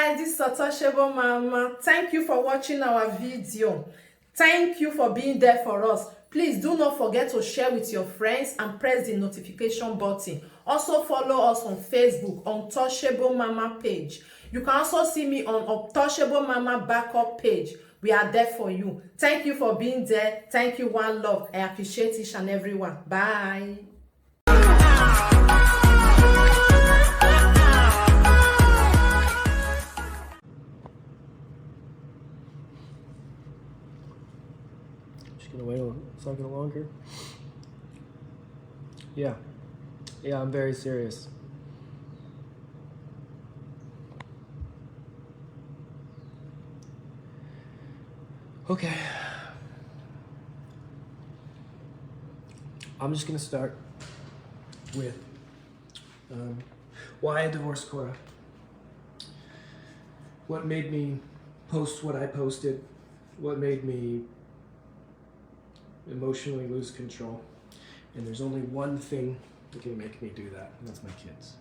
guys, this is Untouchable Mama. Thank you for watching our video. Thank you for being there for us. Please do not forget to share with your friends and press the notification button. Also follow us on Facebook, Untouchable Mama page. You can also see me on Untouchable Mama backup page. We are there for you. Thank you for being there. Thank you, one love. I appreciate each and everyone. Bye. Just gonna wait a second longer. Yeah, I'm very serious. Okay. I'm just gonna start with why I divorced Cora. What made me post what I posted? What made me emotionally lose control? And there's only one thing that can make me do that, and that's my kids.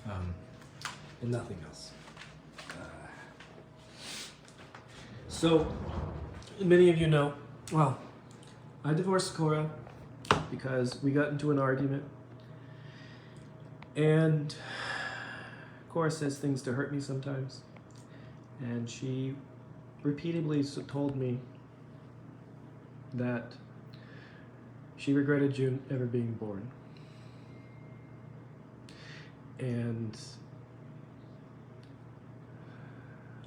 And nothing else. So, many of you know, well, I divorced Cora because we got into an argument, and Cora says things to hurt me sometimes, and she repeatedly told me that she regretted June ever being born. And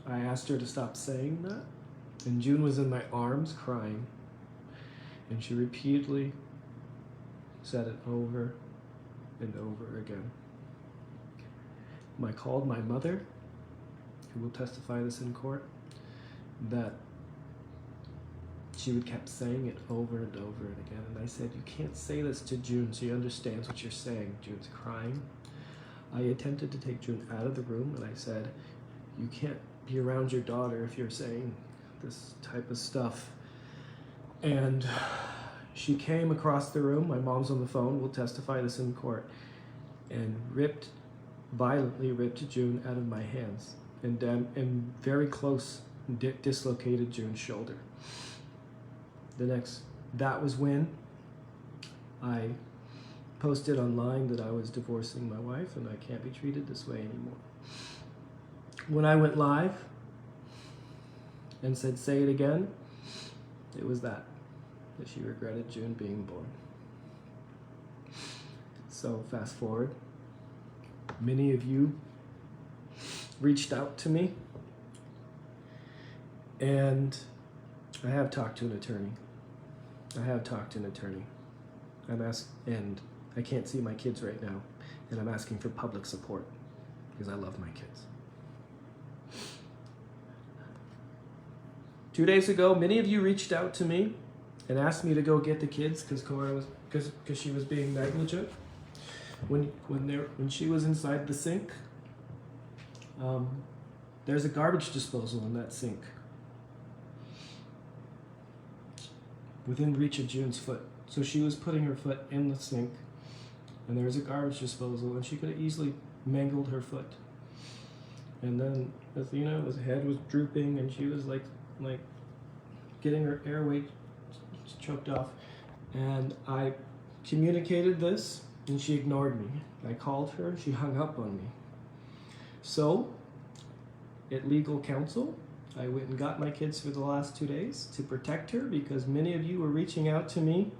I asked her to stop saying that, and June was in my arms crying, and she repeatedly said it over and over again. I called my mother, who will testify this in court, that she would kept saying it over and over and again. And I said, you can't say this to June. She understands what you're saying. June's crying. I attempted to take June out of the room, and I said, you can't be around your daughter if you're saying this type of stuff. And she came across the room. My mom's on the phone, will testify this in court, and violently ripped June out of my hands, and very close dislocated June's shoulder. That was when I posted online that I was divorcing my wife and I can't be treated this way anymore. When I went live and said, say it again, it was that she regretted June being born. So fast forward, many of you reached out to me, and I have talked to an attorney. And I can't see my kids right now, and I'm asking for public support because I love my kids. 2 days ago, many of you reached out to me and asked me to go get the kids because she was being negligent when she was inside the sink. There's a garbage disposal in that sink, within reach of June's foot. So she was putting her foot in the sink, and there was a garbage disposal, and she could have easily mangled her foot. And then Athena's head was drooping, and she was like getting her airway choked off. And I communicated this, and she ignored me. I called her, she hung up on me. So, at legal counsel, I went and got my kids for the last 2 days to protect her, because many of you were reaching out to me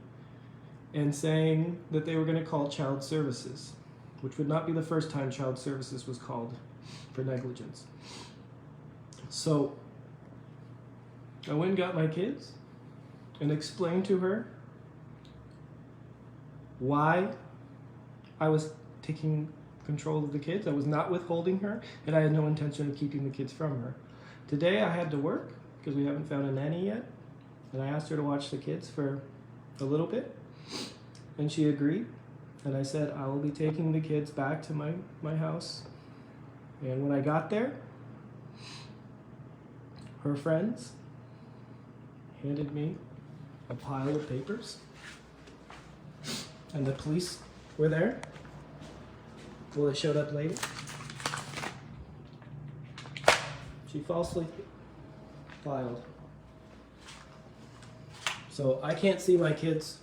and saying that they were going to call child services, which would not be the first time child services was called for negligence. So I went and got my kids and explained to her why I was taking control of the kids. I was not withholding her, and I had no intention of keeping the kids from her. Today I had to work because we haven't found a nanny yet, and I asked her to watch the kids for a little bit, and she agreed. And I said, I will be taking the kids back to my house. And when I got there, her friends handed me a pile of papers, and the police were there. Well, they showed up later. She falsely filed. So I can't see my kids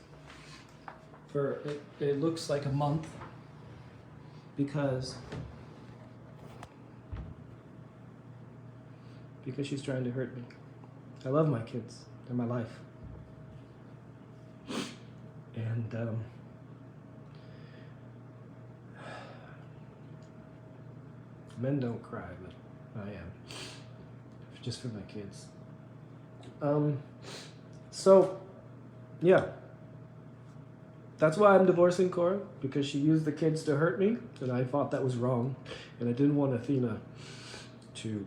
for, it looks like a month because she's trying to hurt me. I love my kids. They're my life. And men don't cry, but I am. Just for my kids. So, yeah. That's why I'm divorcing Cora, because she used the kids to hurt me, and I thought that was wrong. And I didn't want Athena to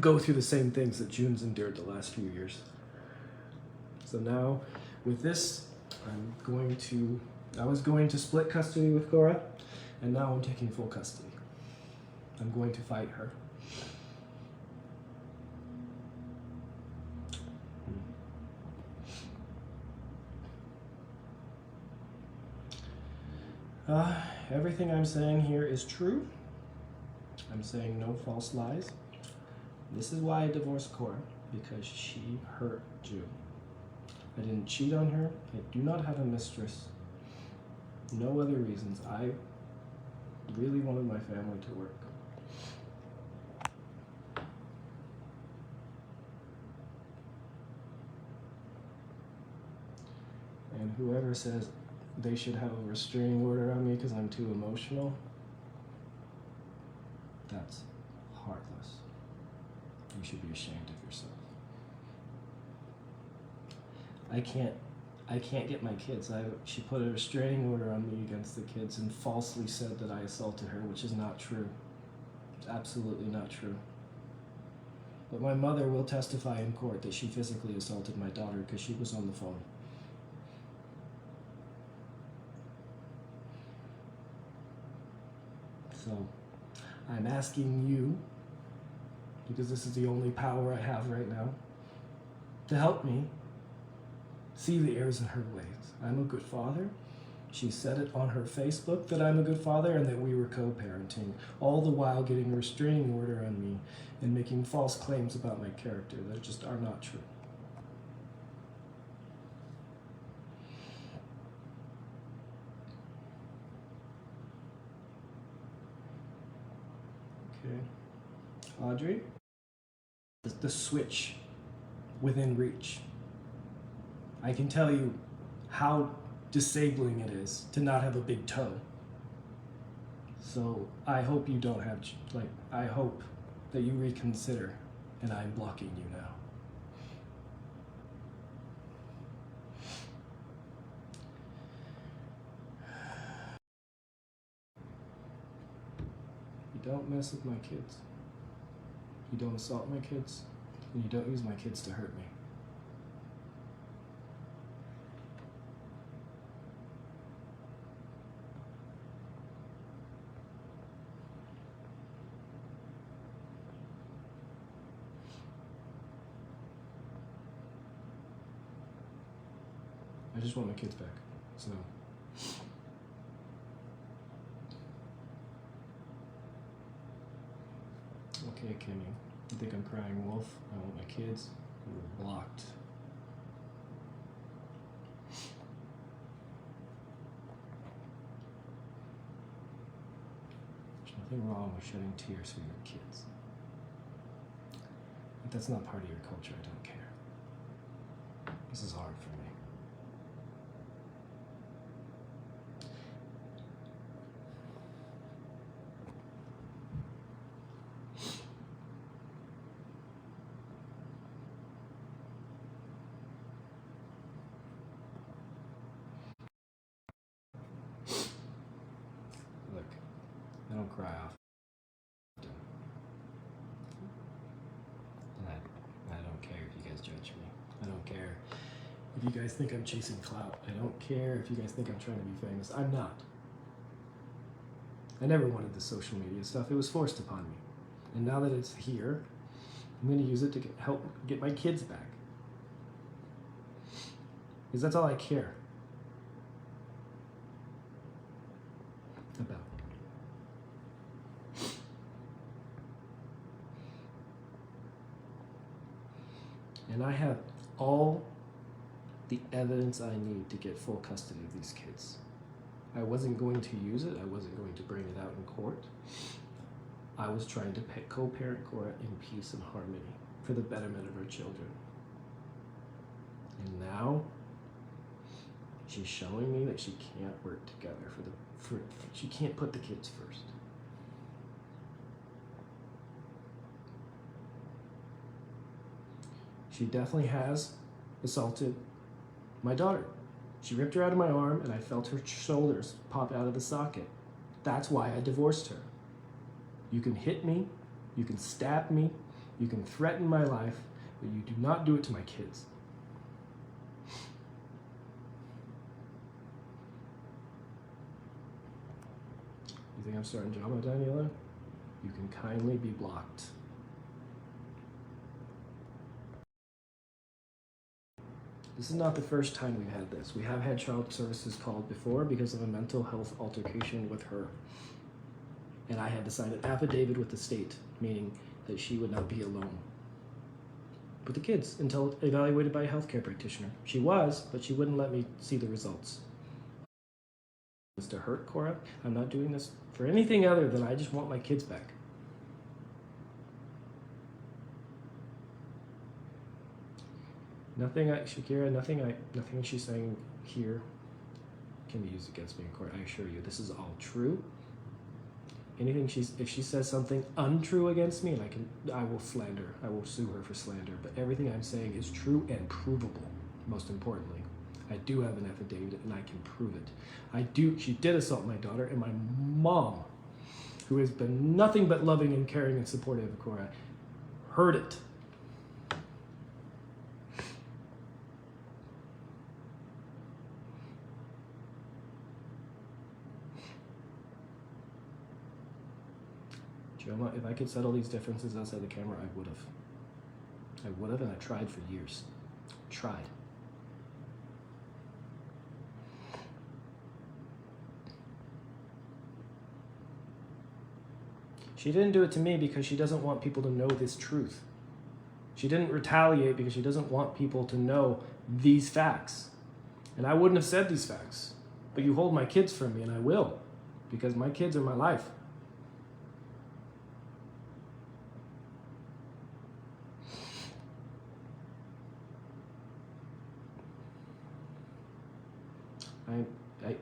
go through the same things that June's endured the last few years. So now, with this, I was going to split custody with Cora, and now I'm taking full custody. I'm going to fight her. Everything I'm saying here is true. I'm saying no false lies. This is why I divorced Cora, because she hurt June. I didn't cheat on her. I do not have a mistress. No other reasons. I really wanted my family to work. And whoever says they should have a restraining order on me because I'm too emotional, that's heartless. You should be ashamed of yourself. I can't get my kids. She put a restraining order on me against the kids and falsely said that I assaulted her, which is not true. It's absolutely not true. But my mother will testify in court that she physically assaulted my daughter because she was on the phone. So, I'm asking you, because this is the only power I have right now, to help me see the errors in her ways. I'm a good father. She said it on her Facebook that I'm a good father and that we were co-parenting, all the while getting a restraining order on me and making false claims about my character that just are not true. Okay. Audrey? The switch within reach. I can tell you how disabling it is to not have a big toe. So I hope you don't have, I hope that you reconsider, and I'm blocking you now. You don't mess with my kids. You don't assault my kids, and you don't use my kids to hurt me. I just want my kids back, so. Okay, Kimmy, you think I'm crying wolf? I want my kids. We're blocked. There's nothing wrong with shedding tears for your kids. But that's not part of your culture, I don't care. This is hard for me. Look, I don't cry often. And I don't care if you guys judge me. I don't care if you guys think I'm chasing clout. I don't care if you guys think I'm trying to be famous. I'm not. I never wanted the social media stuff. It was forced upon me. And now that it's here, I'm going to use it to help get my kids back. Because that's all I care about. And I have all the evidence I need to get full custody of these kids. I wasn't going to use it. I wasn't going to bring it out in court. I was trying to co-parent Cora in peace and harmony for the betterment of her children. And now she's showing me that she can't work together she can't put the kids first. She definitely has assaulted my daughter. She ripped her out of my arm and I felt her shoulders pop out of the socket. That's why I divorced her. You can hit me, you can stab me, you can threaten my life, but you do not do it to my kids. You think I'm starting drama, Daniela? You can kindly be blocked. This is not the first time we've had this. We have had child services called before because of a mental health altercation with her. And I had to sign an affidavit with the state, meaning that she would not be alone with the kids until evaluated by a healthcare practitioner. She was, but she wouldn't let me see the results. It's to hurt Cora. I'm not doing this for anything other than I just want my kids back. Shakira, nothing she's saying here can be used against me in court. I assure you, this is all true. If she says something untrue against me, I will slander. I will sue her for slander. But everything I'm saying is true and provable. Most importantly, I do have an affidavit and I can prove it. She did assault my daughter, and my mom, who has been nothing but loving and caring and supportive of Cora, heard it. Joma, if I could settle these differences outside the camera, I would have. I would have, and I tried for years. Tried. She didn't do it to me because she doesn't want people to know this truth. She didn't retaliate because she doesn't want people to know these facts. And I wouldn't have said these facts. But you hold my kids from me, and I will. Because my kids are my life.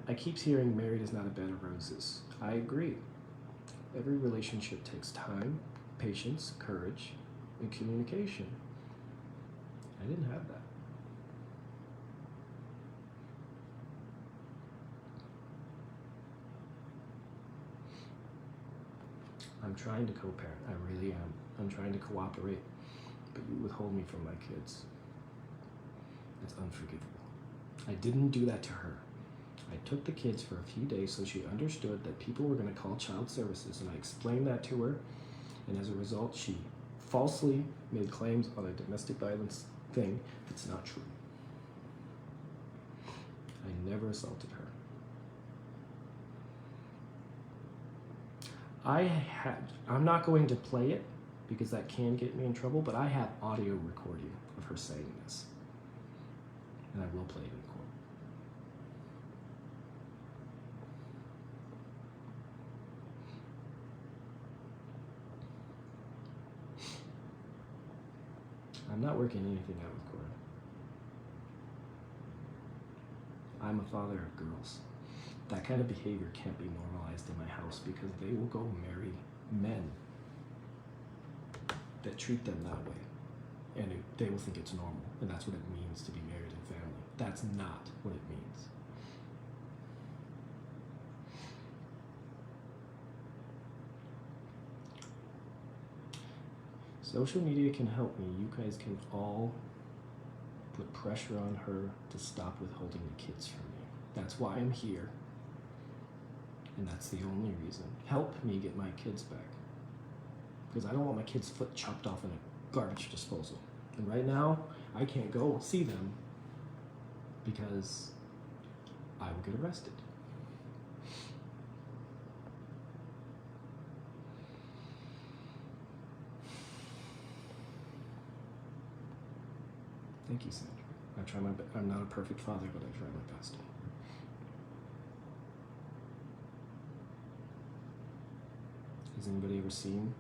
I keep hearing married is not a bed of roses. I agree. Every relationship takes time, patience, courage, and communication. I didn't have that. I'm trying to co-parent. I really am. I'm trying to cooperate, but you withhold me from my kids. That's unforgivable. I didn't do that to her. I took the kids for a few days so she understood that people were going to call child services, and I explained that to her, and as a result, she falsely made claims on a domestic violence thing that's not true. I never assaulted her. I'm not going to play it because that can get me in trouble, but I have audio recording of her saying this, and I will play it in court. I'm not working anything out with Cora. I'm a father of girls. That kind of behavior can't be normalized in my house because they will go marry men that treat them that way. And they will think it's normal. And that's what it means to be married and family. That's not what it means. Social media can help me. You guys can all put pressure on her to stop withholding the kids from me. That's why I'm here. And that's the only reason. Help me get my kids back. Because I don't want my kids' foot chopped off in a garbage disposal. And right now, I can't go see them because I will get arrested. Thank you, Sandra. I try my best. I'm not a perfect father, but I try my best. Has anybody ever seen?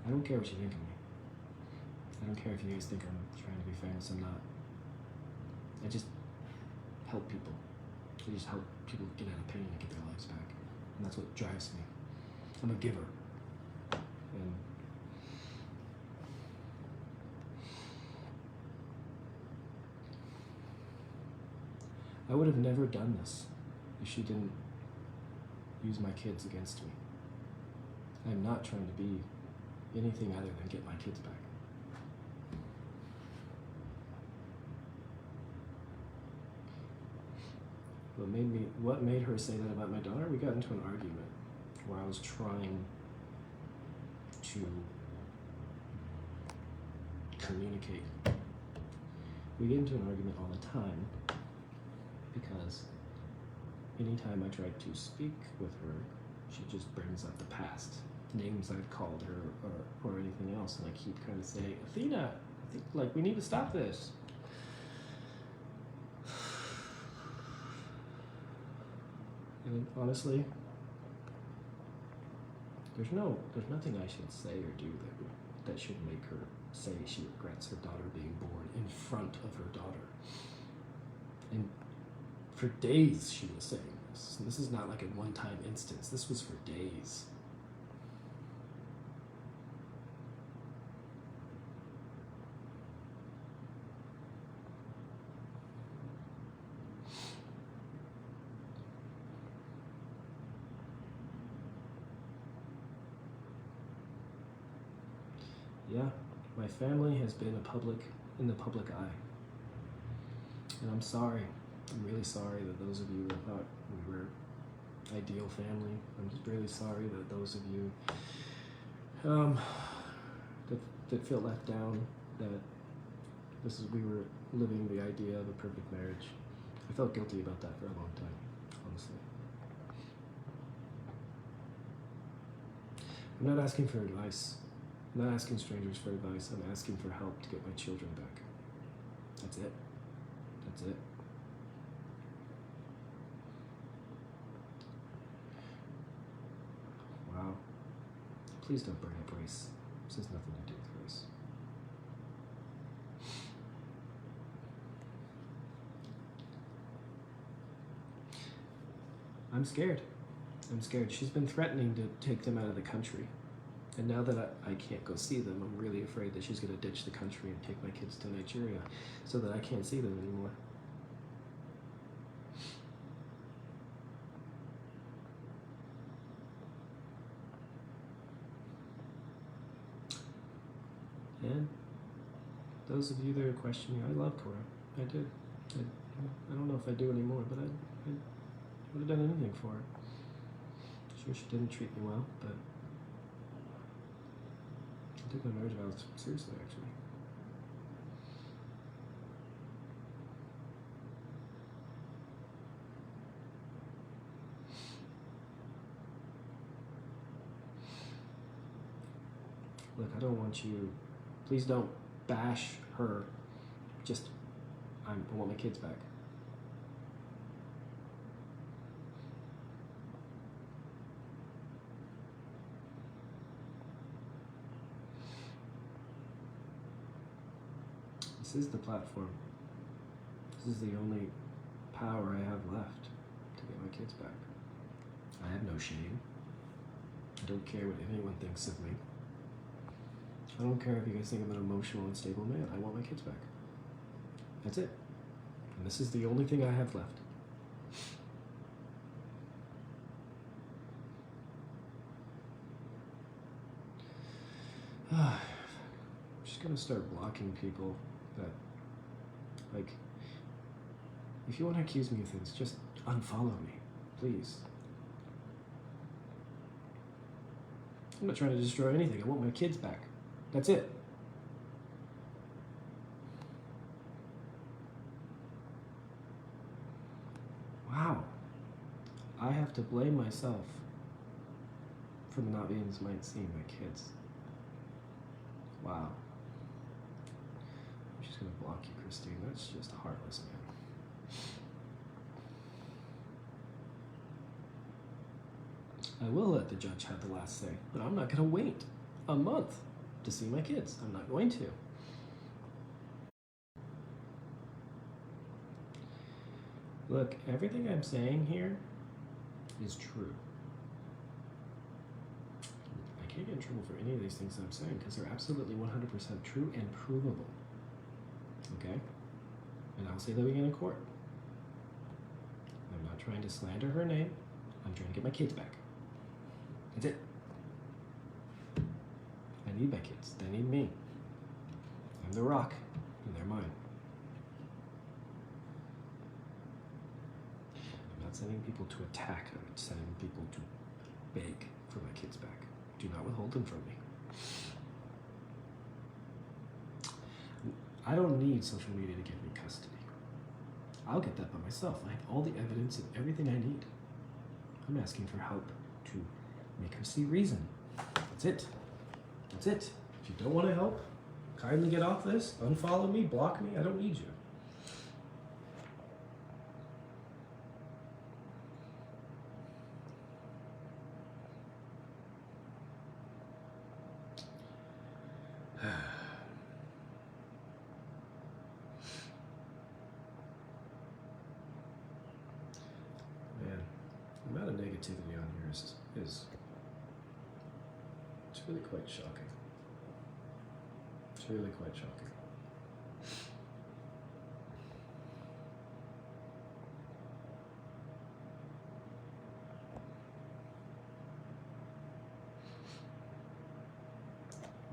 I don't care what you think of me. I don't care if you guys think I'm trying to be famous. I'm not. I just help people. I just help people get out of pain and get their lives back. And that's what drives me. I'm a giver. And I would have never done this if she didn't use my kids against me. I'm not trying to be anything other than get my kids back. What made her say that about my daughter? We got into an argument where I was trying to communicate. We get into an argument all the time because anytime I tried to speak with her, she just brings up the past, names I've called her or anything else, and I keep kind of saying, Athena, I think like we need to stop this. And honestly, there's nothing I should say or do that should make her say she regrets her daughter being born in front of her daughter. And for days she was saying this. And this is not like a one-time instance. This was for days. Yeah, my family has been in the public eye. And I'm sorry. I'm really sorry that those of you that thought we were ideal family. I'm just really sorry that those of you that feel left down, that we were living the idea of a perfect marriage. I felt guilty about that for a long time, honestly. I'm not asking for advice. I'm not asking strangers for advice. I'm asking for help to get my children back. That's it. That's it. Wow. Please don't bring up race. This has nothing to do with race. I'm scared. I'm scared. She's been threatening to take them out of the country. And now that I can't go see them, I'm really afraid that she's going to ditch the country and take my kids to Nigeria so that I can't see them anymore. And those of you that are questioning, I love Cora. I did. I don't know if I do anymore, but I would have done anything for her. Sure, she didn't treat me well, but I took my marriage vows seriously, actually. Look, I don't want you. Please don't bash her. Just, I want my kids back. This is the platform. This is the only power I have left to get my kids back. I have no shame. I don't care what anyone thinks of me. I don't care if you guys think I'm an emotional, unstable man. I want my kids back. That's it. And this is the only thing I have left. I'm just gonna start blocking people that, like, if you want to accuse me of things, just unfollow me, please. I'm not trying to destroy anything. I want my kids back. That's it. Wow. I have to blame myself for not being as might seem my kids. Wow. I'm just gonna block you, Christine. That's just heartless, man. I will let the judge have the last say, but I'm not gonna wait a month to see my kids. I'm not going to. Look, everything I'm saying here is true. I can't get in trouble for any of these things that I'm saying because they're absolutely 100% true and provable. Okay? And I'll say them again in court. I'm not trying to slander her name. I'm trying to get my kids back. That's it. I need my kids. They need me. I'm the rock, and they're mine. I'm not sending people to attack. I'm sending people to beg for my kids back. Do not withhold them from me. I don't need social media to give me custody. I'll get that by myself. I have all the evidence and everything I need. I'm asking for help to make her see reason. That's it. That's it. If you don't want to help, kindly get off this, unfollow me, block me. I don't need you. Man, the amount of negativity on here is it's really quite shocking. It's really quite shocking.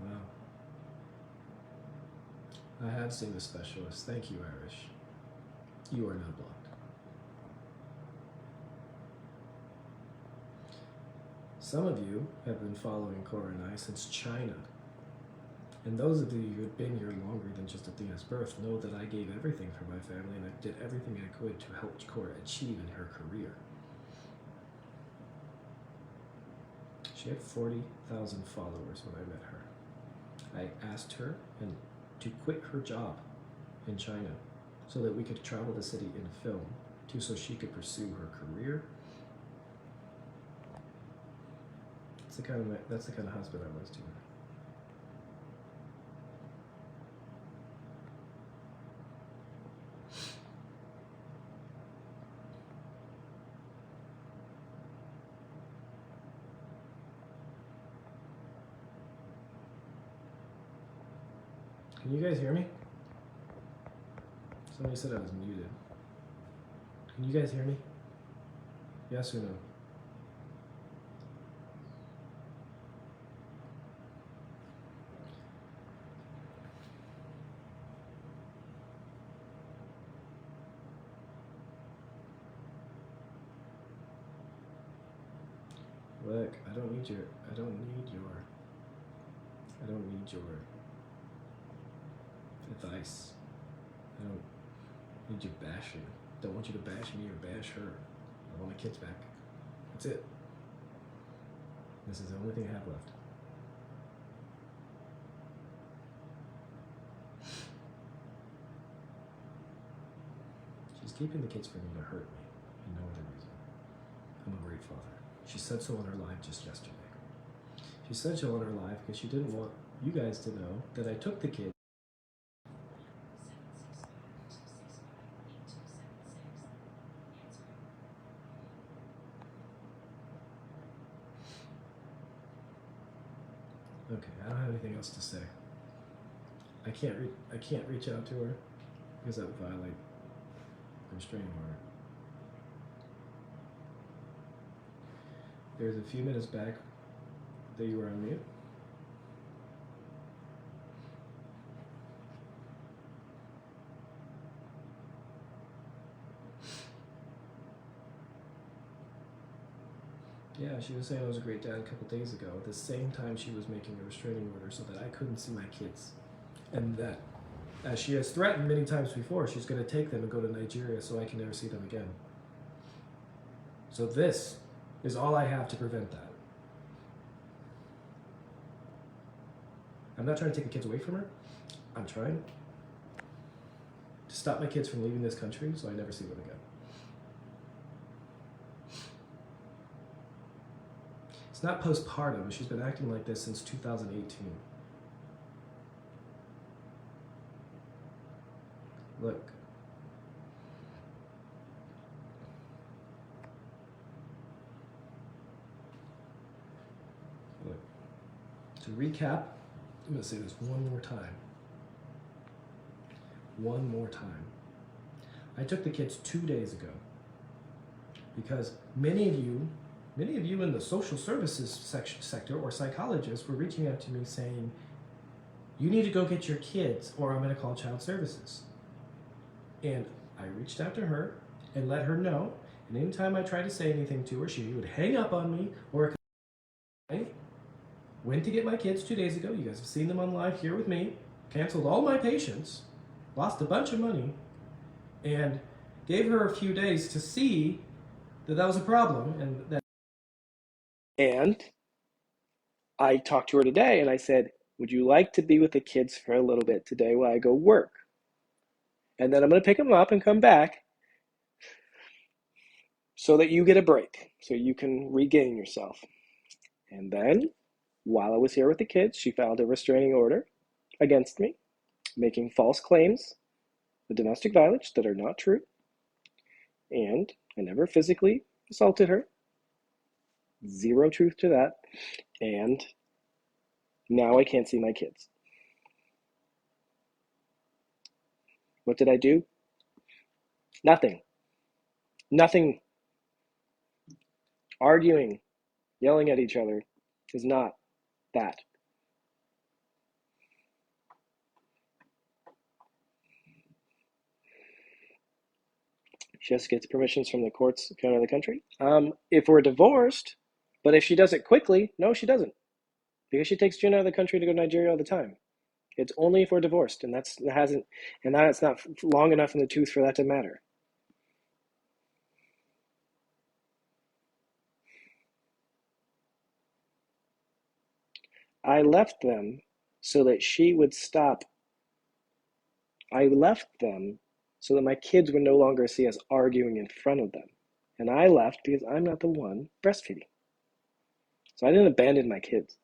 Wow. I have seen the specialist. Thank you, Irish. You are now blocked. Some of you have been following Cora and I since China. And those of you who have been here longer than just Athena's birth know that I gave everything for my family and I did everything I could to help Cora achieve in her career. She had 40,000 followers when I met her. I asked her to quit her job in China so that we could travel the city in film so she could pursue her career. That's the kind of husband I was to her. Can you guys hear me? Somebody said I was muted. Can you guys hear me? Yes or no? Look, I don't need your advice. I don't need you bashing. Don't want you to bash me or bash her. I want my kids back. That's it. This is the only thing I have left. She's keeping the kids from me to hurt me, and no other reason. I'm a great father. She said so on her live just yesterday. She said so on her live because she didn't want you guys to know that I took the kids. Okay, I don't have anything else to say. I can't reach out to her because that would violate the restraining order. There's a few minutes back that you were on mute. Yeah, she was saying I was a great dad a couple days ago. At the same time, she was making a restraining order so that I couldn't see my kids. And that, as she has threatened many times before, she's going to take them and go to Nigeria so I can never see them again. So this is all I have to prevent that. I'm not trying to take the kids away from her. I'm trying to stop my kids from leaving this country so I never see them again. It's not postpartum. She's been acting like this since 2018. Look. Look. To recap, I'm going to say this one more time. One more time. I took the kids 2 days ago because many of you in the social services sector or psychologists were reaching out to me saying, you need to go get your kids or I'm going to call child services. And I reached out to her and let her know. And anytime I tried to say anything to her, she would hang up on me or I went to get my kids 2 days ago. You guys have seen them on live here with me. Canceled all my patients, lost a bunch of money, and gave her a few days to see that that was a problem and that. And I talked to her today and I said, would you like to be with the kids for a little bit today while I go work? And then I'm going to pick them up and come back so that you get a break, so you can regain yourself. And then, while I was here with the kids, she filed a restraining order against me, making false claims of domestic violence that are not true. And I never physically assaulted her. Zero truth to that. And now I can't see my kids. What did I do? Nothing. Nothing. Arguing, yelling at each other is not that. She just gets permissions from the courts to come out of the country. If we're divorced, but if she does it quickly, no, she doesn't. Because she takes June out of the country to go to Nigeria all the time. It's only if we're divorced, and that's not long enough in the tooth for that to matter. I left them so that she would stop. I left them so that my kids would no longer see us arguing in front of them. And I left because I'm not the one breastfeeding. So I didn't abandon my kids.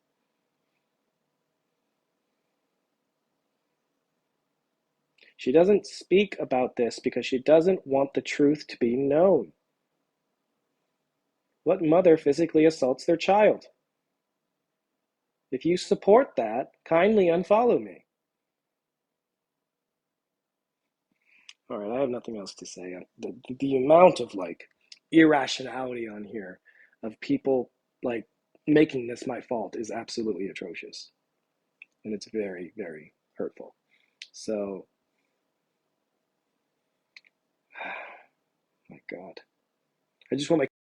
She doesn't speak about this because she doesn't want the truth to be known. What mother physically assaults their child? If you support that, kindly unfollow me. All right, I have nothing else to say. The amount of irrationality on here of people making this my fault is absolutely atrocious. And it's very, very hurtful. So, my God. I just want my